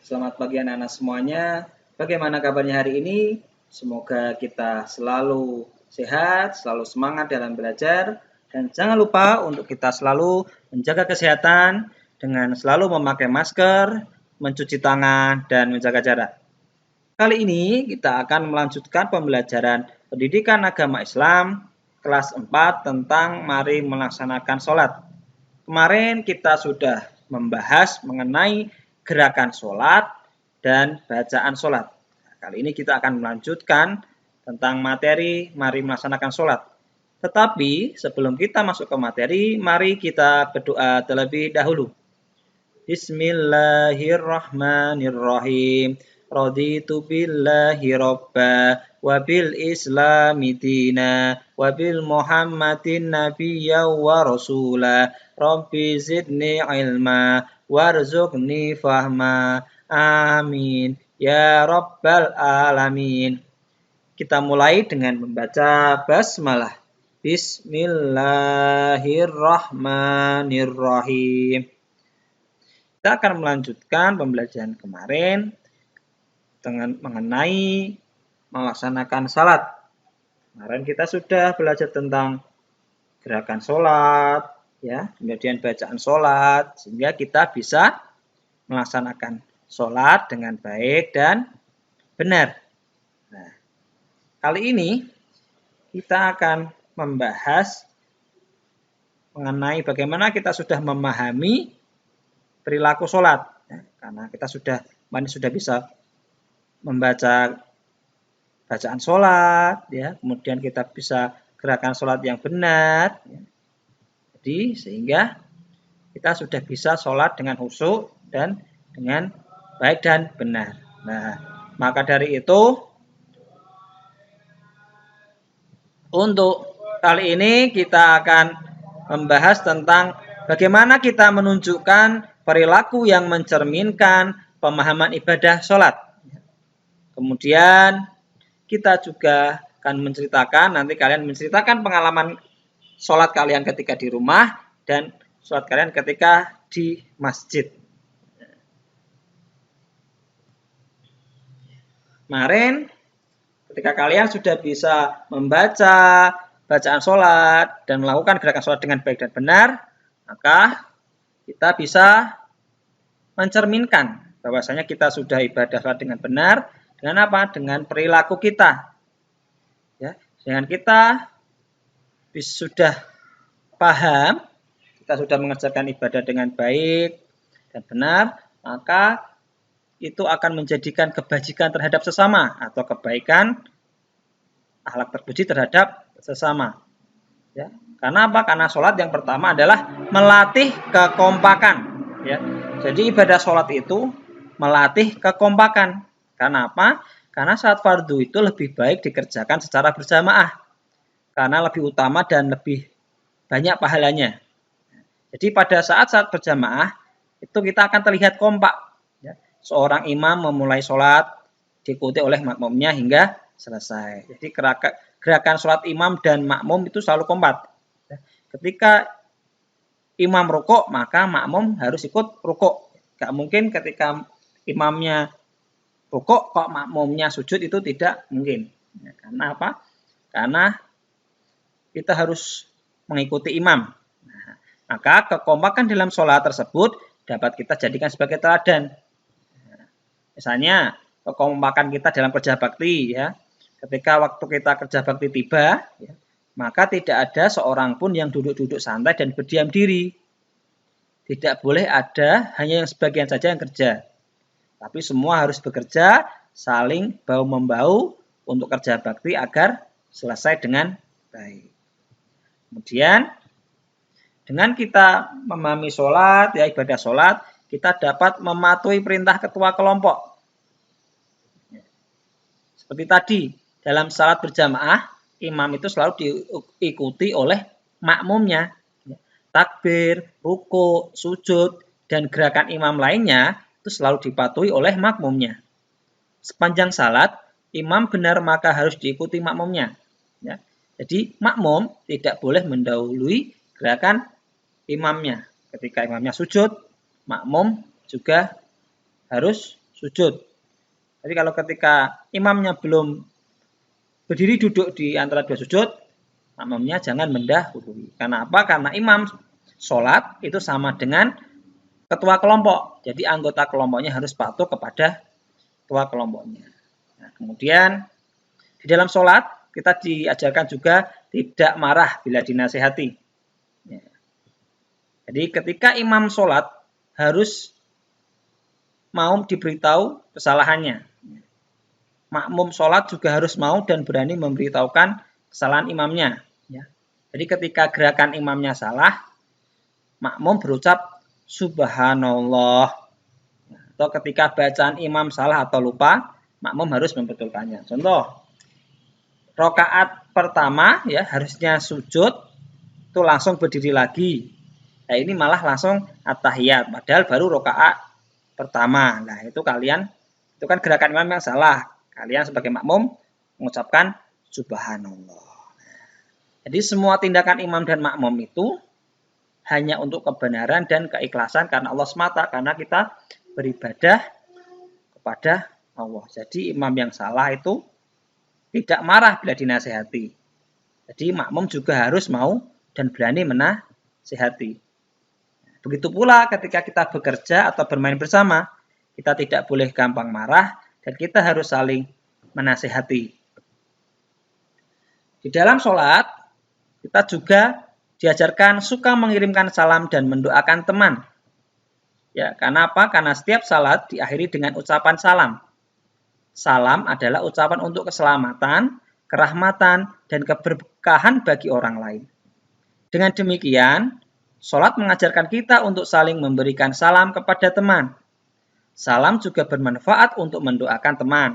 Selamat pagi anak-anak semuanya. Bagaimana kabarnya hari ini? Semoga kita selalu sehat, selalu semangat dalam belajar. Dan jangan lupa untuk kita selalu menjaga kesehatan dengan selalu memakai masker, mencuci tangan, dan menjaga jarak. Kali ini kita akan melanjutkan pembelajaran pendidikan agama Islam kelas 4 tentang mari melaksanakan sholat. Kemarin kita sudah membahas mengenai gerakan sholat dan bacaan sholat. Kali ini kita akan melanjutkan tentang materi mari melaksanakan sholat. Tetapi sebelum kita masuk ke materi, mari kita berdoa terlebih dahulu. Bismillahirrahmanirrahim. Raditu billahi robba wa bil islami dina wa bil muhammadin nabiyya wa rasula. Rabbi zidni ilma warzuqni fahma. Amin ya rabbal alamin. Kita mulai dengan membaca basmalah. Bismillahirrahmanirrahim. Kita akan melanjutkan pembelajaran kemarin dengan mengenai melaksanakan salat. Kemarin kita sudah belajar tentang gerakan sholat, ya, kemudian bacaan sholat, sehingga kita bisa melaksanakan sholat dengan baik dan benar. Nah, kali ini kita akan membahas mengenai bagaimana kita sudah memahami perilaku sholat, ya, karena kita sudah bisa membaca bacaan sholat, ya, kemudian kita bisa gerakan sholat yang benar, ya. Jadi sehingga kita sudah bisa sholat dengan khusyuk dan dengan baik dan benar. Nah, maka dari itu untuk kali ini kita akan membahas tentang bagaimana kita menunjukkan perilaku yang mencerminkan pemahaman ibadah sholat. Kemudian kita juga akan menceritakan, nanti kalian menceritakan pengalaman sholat kalian ketika di rumah dan sholat kalian ketika di masjid. Kemarin ketika kalian sudah bisa membaca bacaan sholat dan melakukan gerakan sholat dengan baik dan benar, maka kita bisa mencerminkan bahwasanya kita sudah ibadah sholat dengan benar. Dengan apa? Dengan perilaku kita. Ya, dengan kita sudah paham, kita sudah mengerjakan ibadah dengan baik dan benar, maka itu akan menjadikan kebajikan terhadap sesama atau kebaikan akhlak terpuji terhadap sesama. Ya, karena apa? Karena sholat yang pertama adalah melatih kekompakan. Ya, jadi ibadah sholat itu melatih kekompakan. Karena apa? Karena saat fardu itu lebih baik dikerjakan secara berjamaah. Karena lebih utama dan lebih banyak pahalanya. Jadi pada saat-saat berjamaah itu kita akan terlihat kompak. Ya, seorang imam memulai sholat diikuti oleh makmumnya hingga selesai. Jadi gerakan sholat imam dan makmum itu selalu kompak. Ya, ketika imam rukuk maka makmum harus ikut rukuk. Gak mungkin ketika imamnya rukuk kok makmumnya sujud, itu tidak mungkin. Ya, karena apa? Karena kita harus mengikuti imam. Nah, maka kekompakan dalam sholat tersebut dapat kita jadikan sebagai teladan. Nah, misalnya kekompakan kita dalam kerja bakti, ya. Ketika waktu kita kerja bakti tiba, ya, maka tidak ada seorang pun yang duduk-duduk santai dan berdiam diri. Tidak boleh ada hanya yang sebagian saja yang kerja. Tapi semua harus bekerja, saling bahu-membahu untuk kerja bakti agar selesai dengan baik. Kemudian, dengan kita memahami sholat, ya, ibadah sholat, kita dapat mematuhi perintah ketua kelompok. Seperti tadi, dalam salat berjamaah, imam itu selalu diikuti oleh makmumnya. Takbir, ruku, sujud, dan gerakan imam lainnya itu selalu dipatuhi oleh makmumnya. Sepanjang salat, imam benar maka harus diikuti makmumnya. Ya. Jadi makmum tidak boleh mendahului gerakan imamnya. Ketika imamnya sujud, makmum juga harus sujud. Jadi kalau ketika imamnya belum berdiri duduk di antara dua sujud, makmumnya jangan mendahului. Karena apa? Karena imam sholat itu sama dengan ketua kelompok. Jadi anggota kelompoknya harus patuh kepada ketua kelompoknya. Nah, kemudian di dalam sholat kita diajarkan juga tidak marah bila dinasihati. Ya. Jadi ketika imam sholat harus mau diberitahu kesalahannya. Makmum sholat juga harus mau dan berani memberitahukan kesalahan imamnya. Ya. Jadi ketika gerakan imamnya salah, makmum berucap subhanallah. Atau ketika bacaan imam salah atau lupa, makmum harus membetulkannya. Contoh, rakaat pertama ya harusnya sujud, itu langsung berdiri lagi. Nah ini malah langsung at-tahiyat, padahal baru rakaat pertama. Nah itu kan gerakan imam yang salah. Kalian sebagai makmum mengucapkan subhanallah. Jadi semua tindakan imam dan makmum itu hanya untuk kebenaran dan keikhlasan karena Allah semata, karena kita beribadah kepada Allah. Jadi imam yang salah itu tidak marah bila dinasihati. Jadi makmum juga harus mau dan berani menasihati. Begitu pula ketika kita bekerja atau bermain bersama, kita tidak boleh gampang marah dan kita harus saling menasihati. Di dalam sholat, kita juga diajarkan suka mengirimkan salam dan mendoakan teman. Ya, karena apa? Karena setiap salat diakhiri dengan ucapan salam. Salam adalah ucapan untuk keselamatan, kerahmatan, dan keberkahan bagi orang lain. Dengan demikian, sholat mengajarkan kita untuk saling memberikan salam kepada teman. Salam juga bermanfaat untuk mendoakan teman.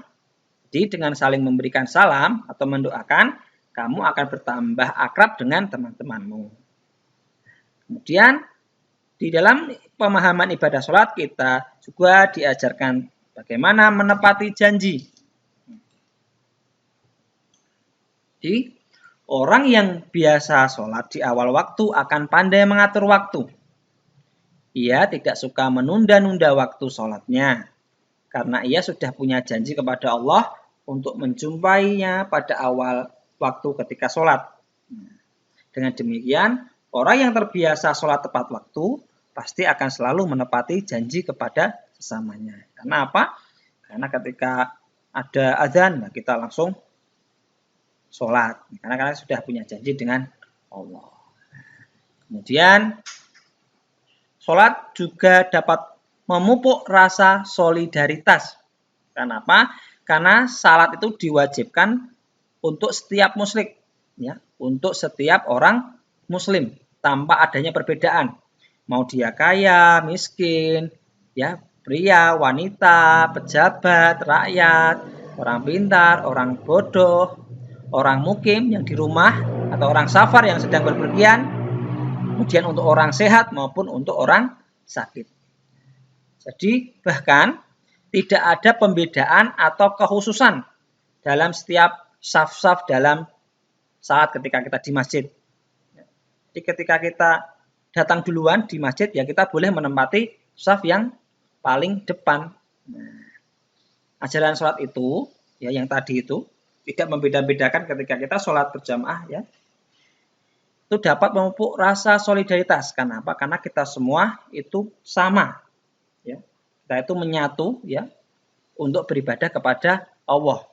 Jadi dengan saling memberikan salam atau mendoakan, kamu akan bertambah akrab dengan teman-temanmu. Kemudian, di dalam pemahaman ibadah sholat kita juga diajarkan bagaimana menepati janji. Jadi, orang yang biasa sholat di awal waktu akan pandai mengatur waktu. Ia tidak suka menunda-nunda waktu sholatnya, karena ia sudah punya janji kepada Allah untuk menjumpainya pada awal waktu ketika sholat. Dengan demikian, orang yang terbiasa sholat tepat waktu pasti akan selalu menepati janji kepada sesamanya. Karena apa? Karena ketika ada azan, kita langsung sholat. Karena kalian sudah punya janji dengan Allah. Kemudian, sholat juga dapat memupuk rasa solidaritas. Kenapa? Karena salat itu diwajibkan untuk setiap muslim, ya, untuk setiap orang muslim tanpa adanya perbedaan. Mau dia kaya, miskin, ya, pria, wanita, pejabat, rakyat, orang pintar, orang bodoh, orang mukim yang di rumah atau orang safar yang sedang berpergian, kemudian untuk orang sehat maupun untuk orang sakit. Jadi bahkan tidak ada pembedaan atau kekhususan dalam setiap saf-saf dalam salat ketika kita di masjid. Jadi ketika kita datang duluan di masjid, ya kita boleh menempati saf yang paling depan. Nah, ajaran sholat itu, ya yang tadi itu, tidak membeda-bedakan ketika kita sholat berjamaah, ya. Itu dapat memupuk rasa solidaritas. Kenapa? Karena kita semua itu sama. Ya. Kita itu menyatu, ya, untuk beribadah kepada Allah.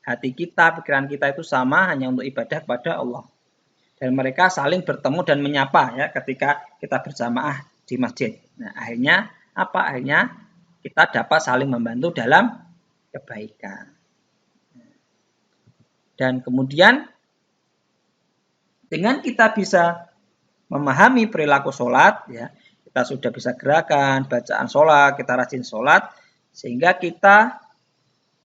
Hati kita, pikiran kita itu sama hanya untuk ibadah kepada Allah. Dan mereka saling bertemu dan menyapa ya ketika kita berjamaah di masjid. Nah, akhirnya apa? Akhirnya kita dapat saling membantu dalam kebaikan. Dan kemudian dengan kita bisa memahami perilaku sholat, ya, kita sudah bisa gerakan, bacaan sholat, kita rajin sholat, sehingga kita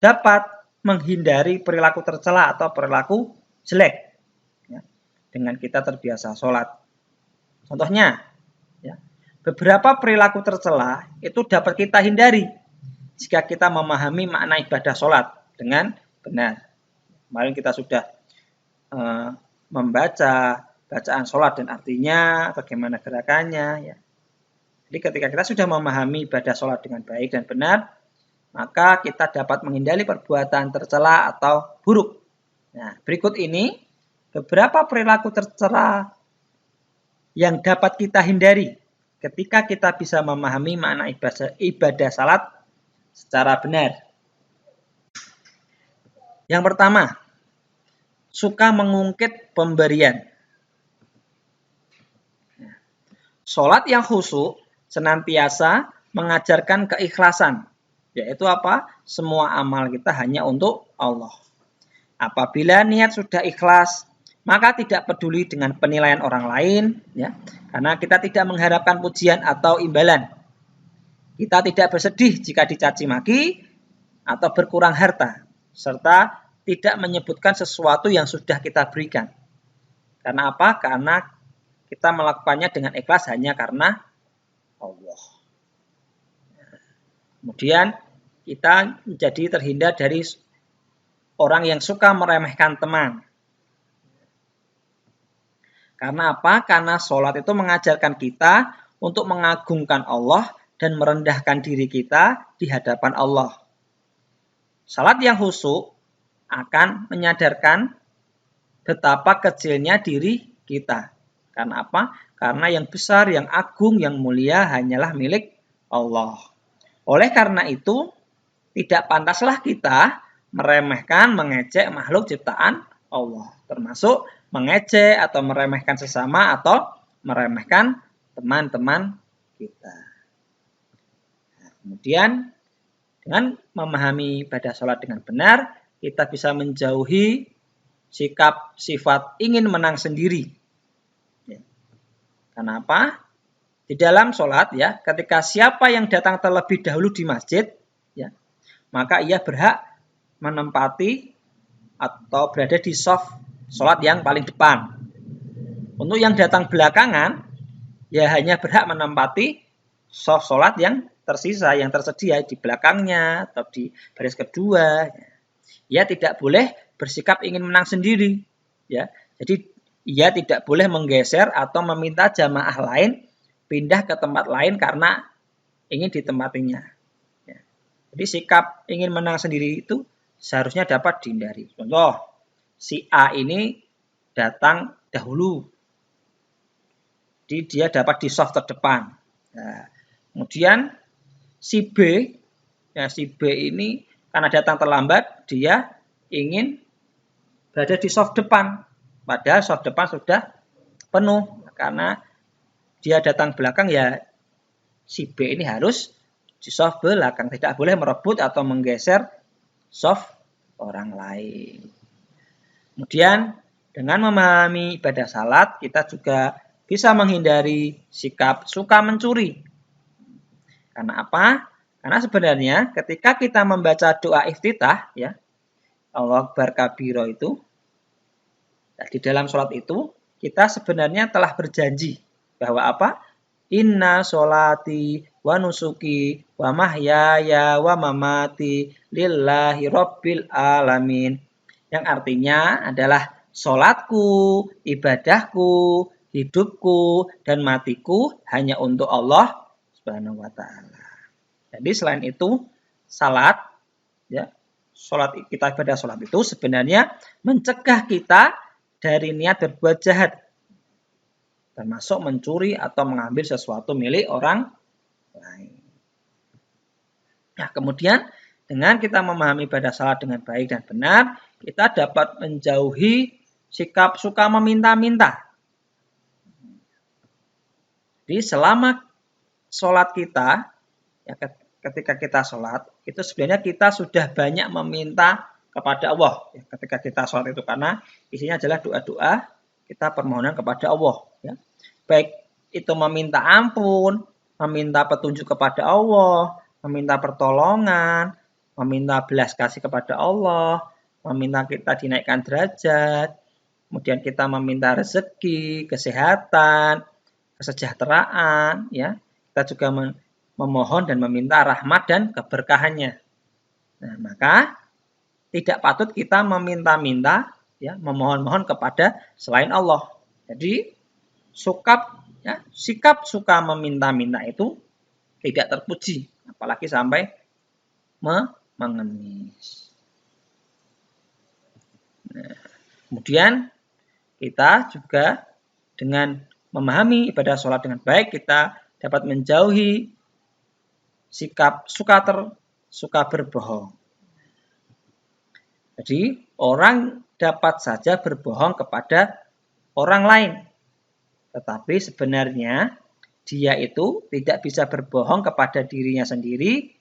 dapat menghindari perilaku tercela atau perilaku jelek ya, dengan kita terbiasa sholat. Contohnya, ya, beberapa perilaku tercela itu dapat kita hindari jika kita memahami makna ibadah sholat dengan benar. Kemarin kita sudah membaca bacaan sholat dan artinya, bagaimana gerakannya. Ya. Jadi ketika kita sudah memahami ibadah sholat dengan baik dan benar, maka kita dapat menghindari perbuatan tercela atau buruk. Nah, berikut ini beberapa perilaku tercela yang dapat kita hindari ketika kita bisa memahami makna ibadah salat secara benar. Yang pertama, suka mengungkit pemberian. Salat yang khusyuk senantiasa mengajarkan keikhlasan, yaitu apa? Semua amal kita hanya untuk Allah. Apabila niat sudah ikhlas, maka tidak peduli dengan penilaian orang lain, ya, karena kita tidak mengharapkan pujian atau imbalan. Kita tidak bersedih jika dicaci maki atau berkurang harta, serta tidak menyebutkan sesuatu yang sudah kita berikan. Karena apa? Karena kita melakukannya dengan ikhlas hanya karena Allah. Kemudian kita menjadi terhindar dari orang yang suka meremehkan teman. Karena apa? Karena sholat itu mengajarkan kita untuk mengagungkan Allah dan merendahkan diri kita di hadapan Allah. Salat yang khusyuk akan menyadarkan betapa kecilnya diri kita. Karena apa? Karena yang besar, yang agung, yang mulia hanyalah milik Allah. Oleh karena itu, tidak pantaslah kita meremehkan, mengejek makhluk ciptaan Allah. Termasuk mengejek atau meremehkan sesama atau meremehkan teman-teman kita. Nah, kemudian dengan memahami ibadah sholat dengan benar, kita bisa menjauhi sikap sifat ingin menang sendiri. Ya. Kenapa? Di dalam sholat, ya, ketika siapa yang datang terlebih dahulu di masjid, ya, maka ia berhak menempati atau berada di shaf sholat yang paling depan. Untuk yang datang belakangan, ya hanya berhak menempati shaf sholat yang tersisa, yang tersedia di belakangnya atau di baris kedua. Ia tidak boleh bersikap ingin menang sendiri. Ya, jadi ia tidak boleh menggeser atau meminta jamaah lain pindah ke tempat lain karena ingin ditempatinya. Ya. Jadi sikap ingin menang sendiri itu seharusnya dapat dihindari. Contoh, si A ini datang dahulu. Jadi dia dapat di shaf terdepan. Nah, kemudian si B, ya si B ini karena datang terlambat, dia ingin berada di shaf depan. Padahal shaf depan sudah penuh. Karena dia datang belakang, ya si B ini harus di shaf belakang. Tidak boleh merebut atau menggeser shaf orang lain. Kemudian dengan memahami ibadah salat, kita juga bisa menghindari sikap suka mencuri. Karena apa? Karena sebenarnya ketika kita membaca doa iftitah, ya, Allahu Akbar kabiro itu, di dalam sholat itu, kita sebenarnya telah berjanji bahwa apa? Inna sholati wa nusuki wa mahyaya wa mamati lillahi rabbil alamin. Yang artinya adalah sholatku, ibadahku, hidupku, dan matiku hanya untuk Allah Subhanahu wa ta'ala. Jadi selain itu, salat, ya, sholat kita ibadah sholat itu sebenarnya mencegah kita dari niat berbuat jahat, termasuk mencuri atau mengambil sesuatu milik orang lain. Nah, kemudian dengan kita memahami ibadah salat dengan baik dan benar, kita dapat menjauhi sikap suka meminta-minta. Jadi selama sholat kita, ya, ketika kita sholat, itu sebenarnya kita sudah banyak meminta kepada Allah. Ya, ketika kita sholat itu, karena isinya adalah doa-doa kita permohonan kepada Allah. Ya. Baik itu meminta ampun, meminta petunjuk kepada Allah, meminta pertolongan, meminta belas kasih kepada Allah, meminta kita dinaikkan derajat, kemudian kita meminta rezeki, kesehatan, kesejahteraan, ya. Kita juga memohon dan meminta rahmat dan keberkahannya. Nah, maka tidak patut kita meminta-minta, ya, memohon-mohon kepada selain Allah. Jadi sikap suka meminta-minta itu tidak terpuji, apalagi sampai mengemis. Nah, kemudian kita juga dengan memahami ibadah sholat dengan baik, kita dapat menjauhi sikap suka berbohong. Jadi orang dapat saja berbohong kepada orang lain, tetapi sebenarnya dia itu tidak bisa berbohong kepada dirinya sendiri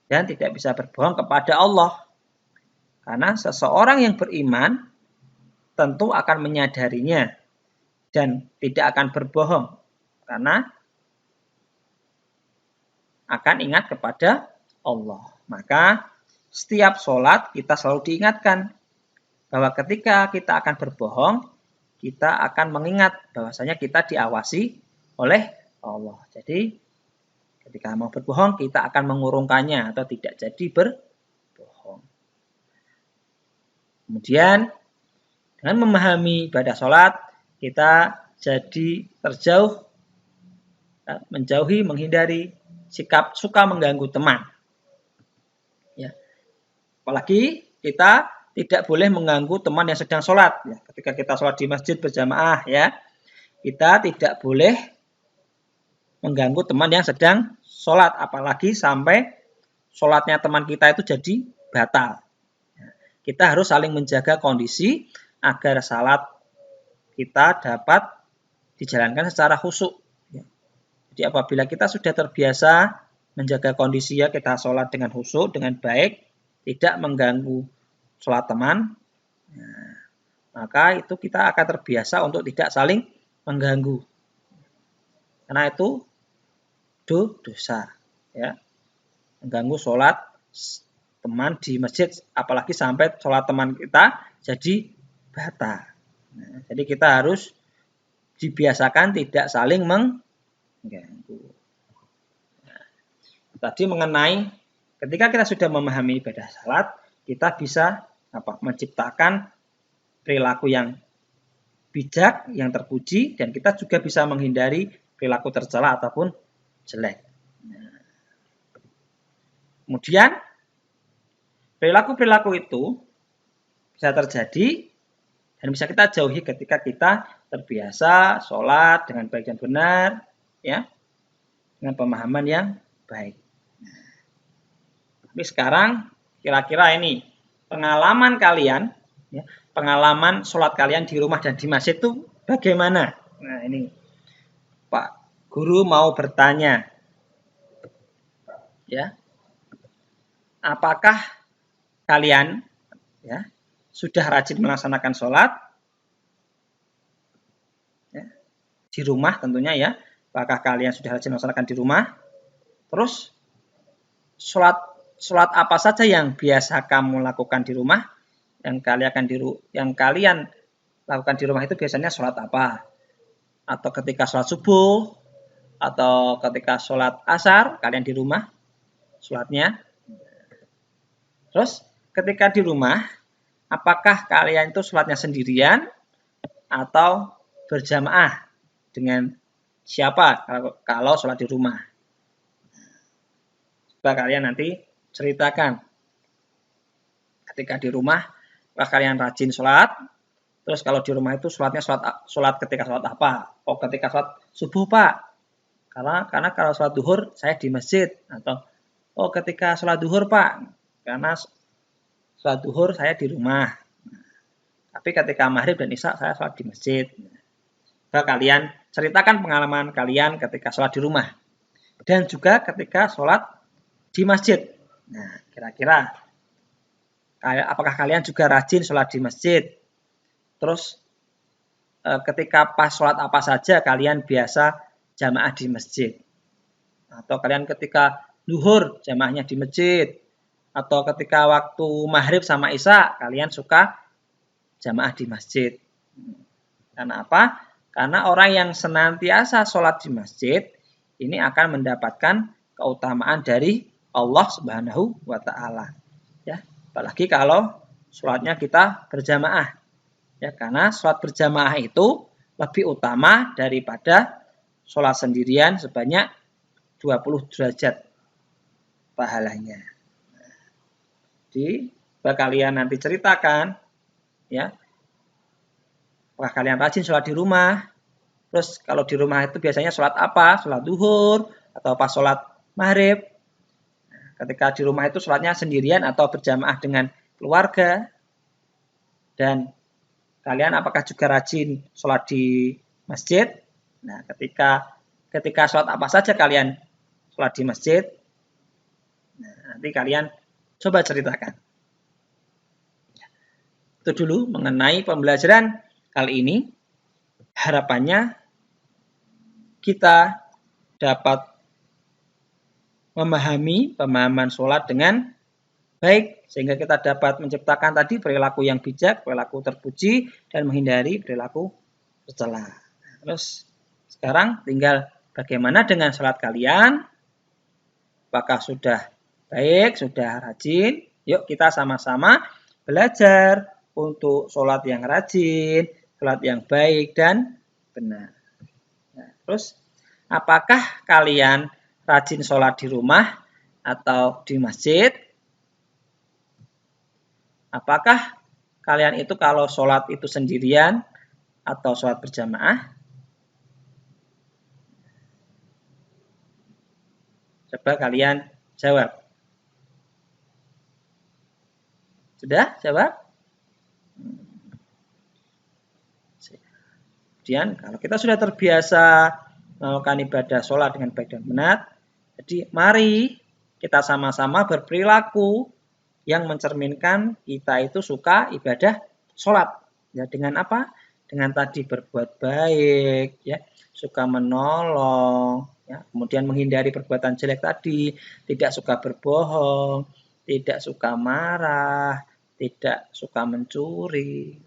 dan tidak bisa berbohong kepada Allah. Karena seseorang yang beriman tentu akan menyadarinya dan tidak akan berbohong karena akan ingat kepada Allah. Maka setiap sholat kita selalu diingatkan bahwa ketika kita akan berbohong, kita akan mengingat bahwasanya kita diawasi oleh Allah. Jadi ketika mau berbohong, kita akan mengurungkannya atau tidak jadi berbohong. Kemudian dengan memahami ibadah sholat, kita jadi menghindari sikap suka mengganggu teman. Ya. Apalagi kita tidak boleh mengganggu teman yang sedang sholat. Ya. Ketika kita sholat di masjid berjamaah, ya, kita tidak boleh mengganggu teman yang sedang sholat, apalagi sampai sholatnya teman kita itu jadi batal. Ya. Kita harus saling menjaga kondisi agar salat kita dapat dijalankan secara khusyuk. Ya. Jadi apabila kita sudah terbiasa menjaga kondisi, ya, kita sholat dengan khusyuk, dengan baik, tidak mengganggu sholat teman, nah, maka itu kita akan terbiasa untuk tidak saling mengganggu. Karena itu dosa, ya, mengganggu sholat teman di masjid, apalagi sampai sholat teman kita jadi batal. Nah, jadi kita harus dibiasakan tidak saling mengganggu. Nah, tadi mengenai ketika kita sudah memahami ibadah salat, kita bisa menciptakan perilaku yang bijak, yang terpuji, dan kita juga bisa menghindari perilaku tercela ataupun jelek. Nah, kemudian perilaku-perilaku itu bisa terjadi dan bisa kita jauhi ketika kita terbiasa sholat dengan baik dan benar, ya, dengan pemahaman yang baik. Nah, tapi sekarang kira-kira ini pengalaman kalian, ya, pengalaman sholat kalian di rumah dan di masjid itu bagaimana? Nah, ini Pak Guru mau bertanya, ya, apakah kalian, ya, sudah rajin melaksanakan sholat, ya, di rumah tentunya, ya? Apakah kalian sudah rajin melaksanakan di rumah? Terus sholat apa saja yang biasa kamu lakukan di rumah? Yang kalian lakukan di rumah itu biasanya sholat apa? Atau ketika sholat subuh, atau ketika sholat asar, kalian di rumah sholatnya. Terus ketika di rumah, apakah kalian itu sholatnya sendirian atau berjamaah dengan siapa kalau sholat di rumah? Coba kalian nanti ceritakan. Ketika di rumah, apakah kalian rajin sholat? Terus kalau di rumah itu sholatnya sholat ketika sholat apa? Oh, ketika sholat subuh, Pak. Karena kalau sholat duhur saya di masjid. Atau oh, ketika sholat duhur, Pak. Karena sholat duhur saya di rumah. Tapi ketika maghrib dan isya saya sholat di masjid. Coba kalian ceritakan pengalaman kalian ketika sholat di rumah. Dan juga ketika sholat di masjid. Nah, kira-kira apakah kalian juga rajin sholat di masjid? Terus ketika pas sholat apa saja kalian biasa jamaah di masjid? Atau kalian ketika duhur jamaahnya di masjid? Atau ketika waktu maghrib sama isya kalian suka jamaah di masjid? Karena apa? Karena orang yang senantiasa sholat di masjid ini akan mendapatkan keutamaan dari Allah Subhanahu wa Ta'ala. Ya, apalagi kalau sholatnya kita berjamaah. Ya, karena sholat berjamaah itu lebih utama daripada sholat sendirian sebanyak 20 derajat pahalanya. Jadi, kalian nanti ceritakan, ya, apakah kalian rajin sholat di rumah? Terus kalau di rumah itu biasanya sholat apa? Sholat duhur atau pas sholat maghrib? Ketika di rumah itu sholatnya sendirian atau berjamaah dengan keluarga? Dan kalian apakah juga rajin sholat di masjid? Nah, ketika sholat apa saja kalian sholat di masjid? Nah, nanti kalian coba ceritakan. Itu dulu mengenai pembelajaran kali ini. Harapannya kita dapat memahami pemahaman sholat dengan baik, sehingga kita dapat menciptakan tadi perilaku yang bijak, perilaku terpuji, dan menghindari perilaku tercela. Terus sekarang tinggal bagaimana dengan sholat kalian? Apakah sudah baik, sudah rajin? Yuk kita sama-sama belajar untuk sholat yang rajin, sholat yang baik dan benar. Nah, terus apakah kalian rajin sholat di rumah atau di masjid? Apakah kalian itu kalau sholat itu sendirian atau sholat berjamaah? Coba kalian jawab. Sudah jawab? Kemudian kalau kita sudah terbiasa melakukan ibadah sholat dengan baik dan benar, jadi mari kita sama-sama berperilaku yang mencerminkan kita itu suka ibadah sholat. Ya, dengan apa? Dengan tadi berbuat baik, ya, suka menolong, ya, kemudian menghindari perbuatan jelek tadi, tidak suka berbohong, tidak suka marah, tidak suka mencuri.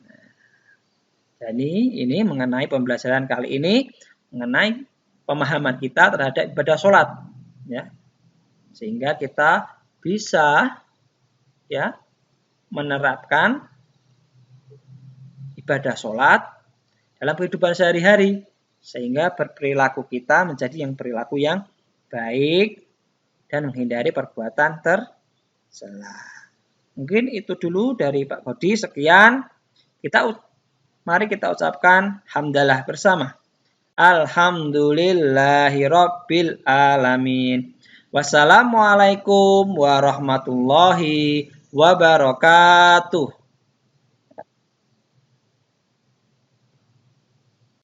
Jadi ini mengenai pembelajaran kali ini mengenai pemahaman kita terhadap ibadah sholat, ya, sehingga kita bisa, ya, menerapkan ibadah sholat dalam kehidupan sehari-hari, sehingga berperilaku kita menjadi yang perilaku yang baik dan menghindari perbuatan tercela. Mungkin itu dulu dari Pak Kodi. Sekian. Mari kita ucapkan hamdalah bersama. Alhamdulillahirabbil alamin. Wassalamualaikum warahmatullahi wabarakatuh.